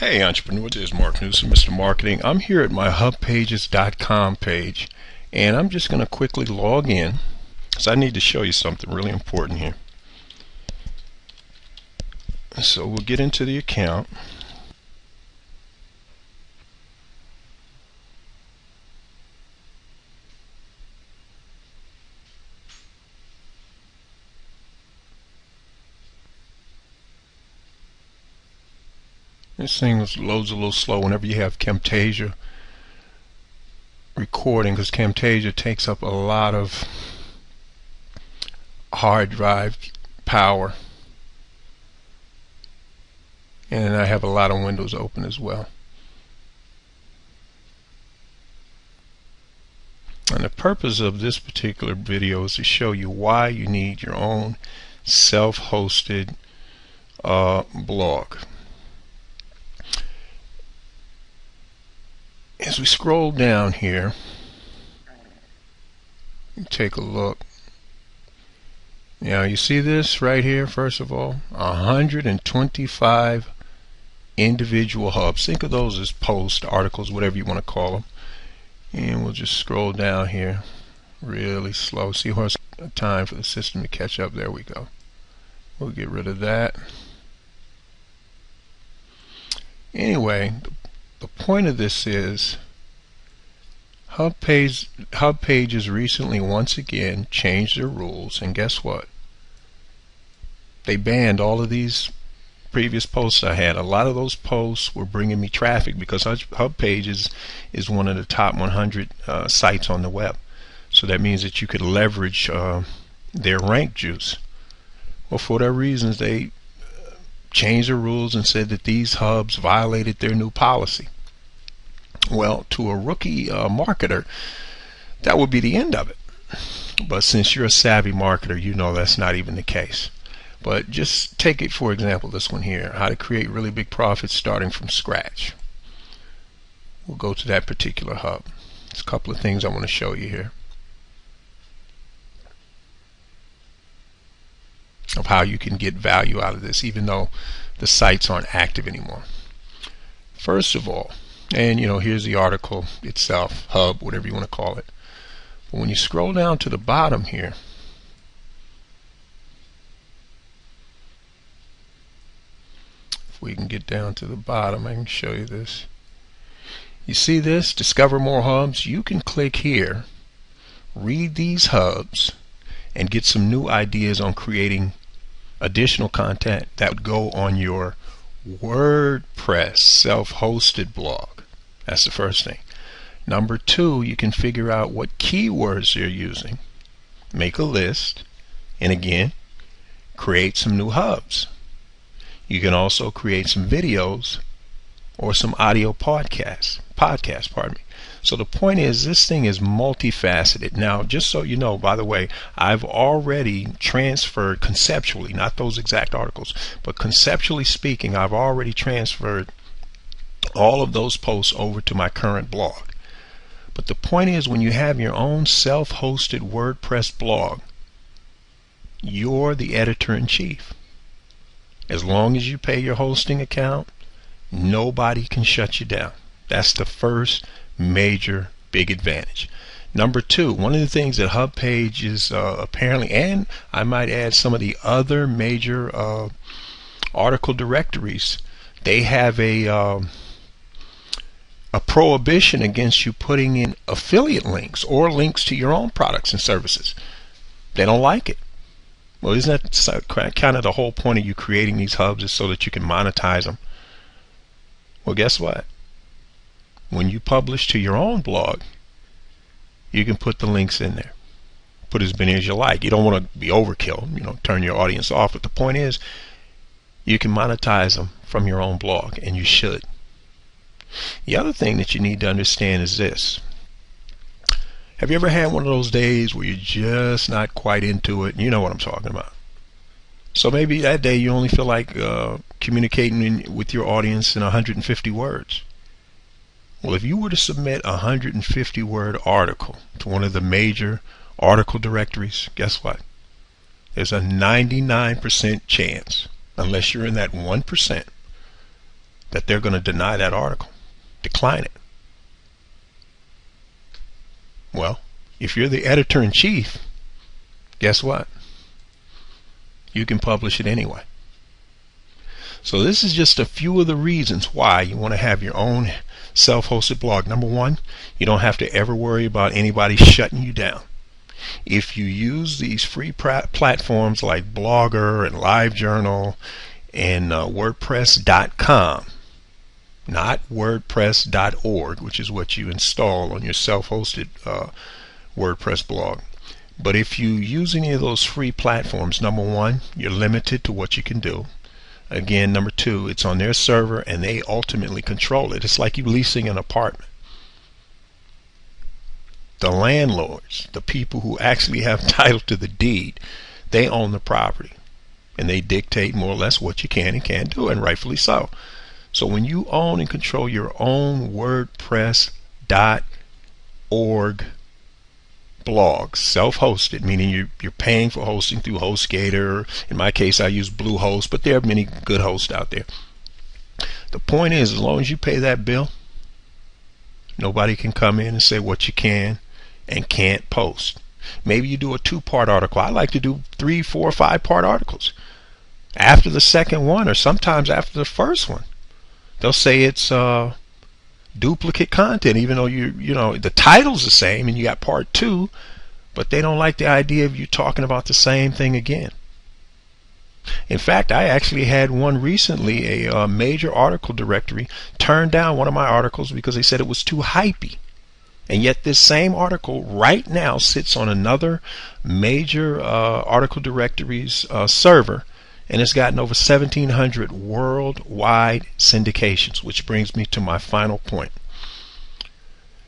Hey entrepreneur, this is Mark Newsom, Mr. Marketing. I'm here at my hubpages.com page, and I'm just going to quickly log in because I need to show you something really important here. So we'll get into the account. This thing loads a little slow whenever you have Camtasia recording, because Camtasia takes up a lot of hard drive power, and I have a lot of windows open as well. And the purpose of this particular video is to show you why you need your own self-hosted blog. As we scroll down here, take a look. Now you see this right here, first of all, 125 individual hubs. Think of those as posts, articles, whatever you want to call them. And we'll just scroll down here really slow. See how it's time for the system to catch up. There we go. We'll get rid of that. Anyway, the point of this is HubPages recently once again changed their rules, and guess what? They banned all of these previous posts I had. A lot of those posts were bringing me traffic because HubPages is one of the top 100 sites on the web. So that means that you could leverage their rank juice. Well, for whatever reasons, they changed the rules and said that these hubs violated their new policy. Well, to a rookie marketer, that would be the end of it. But since you're a savvy marketer, you know that's not even the case. But just take it, for example, this one here, how to create really big profits starting from scratch. We'll go to that particular hub. There's a couple of things I want to show you here of how you can get value out of this, even though the sites aren't active anymore. First of all, and here's the article itself, hub, whatever you want to call it. But when you scroll down to the bottom here, if we can get down to the bottom, I can show you this. You see this, discover more hubs? You can click here, read these hubs, and get some new ideas on creating additional content that would go on your WordPress self-hosted blog. That's the first thing. Number two, you can figure out what keywords you're using, make a list, and again, create some new hubs. You can also create some videos or some audio podcasts, pardon me. So the point is, this thing is multifaceted. Now, just so you know, by the way, I've already transferred conceptually, not those exact articles, but conceptually speaking, I've already transferred all of those posts over to my current blog. But the point is, when you have your own self-hosted WordPress blog, you're the editor-in-chief. As long as you pay your hosting account, nobody can shut you down. That's the first major big advantage. Number two, one of the things that HubPages apparently, and I might add some of the other major article directories, they have a prohibition against you putting in affiliate links or links to your own products and services. They don't like it. Well, isn't that kind of the whole point of you creating these hubs, is so that you can monetize them? Well, guess what? When you publish to your own blog, you can put the links in there. Put as many as you like. You don't want to be overkill, turn your audience off. But the point is, you can monetize them from your own blog, and you should. The other thing that you need to understand is this. Have you ever had one of those days where you're just not quite into it? You know what I'm talking about. So maybe that day you only feel like communicating with your audience in 150 words. Well, if you were to submit a 150-word article to one of the major article directories, guess what? There's a 99% chance, unless you're in that 1%, that they're going to deny that article, decline it. Well, if you're the editor-in-chief, guess what? You can publish it anyway. So this is just a few of the reasons why you want to have your own self-hosted blog. Number one, you don't have to ever worry about anybody shutting you down. If you use these free platforms like Blogger and LiveJournal and WordPress.com, not WordPress.org, which is what you install on your self-hosted WordPress blog. But if you use any of those free platforms, number one, you're limited to what you can do. Again, number two, it's on their server and they ultimately control it. It's like you leasing an apartment. The landlords, the people who actually have title to the deed, they own the property and they dictate more or less what you can and can't do, and rightfully so. So when you own and control your own WordPress.org blog, self-hosted, meaning you're paying for hosting through HostGator. In my case, I use Bluehost, but there are many good hosts out there. The point is, as long as you pay that bill, nobody can come in and say what you can and can't post. Maybe you do a 2-part article. I like to do 3, 4, 5-part articles. After the second one, or sometimes after the first one, they'll say it's duplicate content, even though you know the title's the same and you got part 2, but they don't like the idea of you talking about the same thing again. In fact, I actually had one recently, a major article directory turned down one of my articles because they said it was too hypey. And yet this same article right now sits on another major article directory's server, and it's gotten over 1,700 worldwide syndications, which brings me to my final point.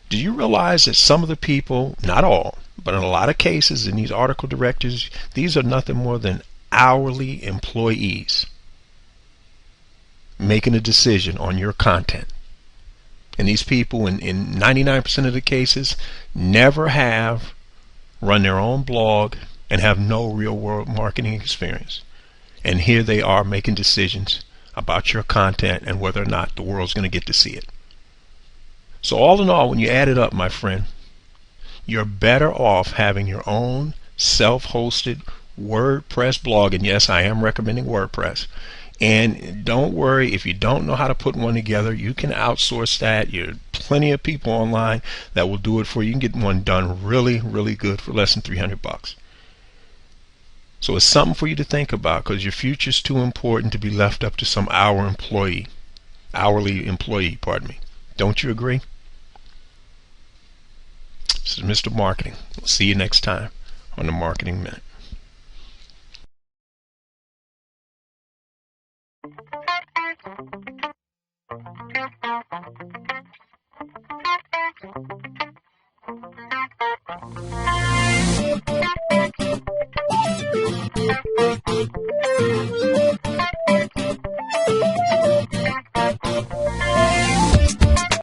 Do you realize that some of the people, not all, but in a lot of cases in these article directories, these are nothing more than hourly employees making a decision on your content? And these people, in 99% of the cases, never have run their own blog and have no real world marketing experience. And here they are making decisions about your content and whether or not the world's going to get to see it. So all in all, when you add it up, my friend, you're better off having your own self-hosted WordPress blog. And yes, I am recommending WordPress. And don't worry, if you don't know how to put one together, you can outsource that. There are plenty of people online that will do it for you. You can get one done really, really good for less than $300. So it's something for you to think about, because your future is too important to be left up to some hourly employee, pardon me. Don't you agree? This is Mr. Marketing. We'll see you next time on the Marketing Minute.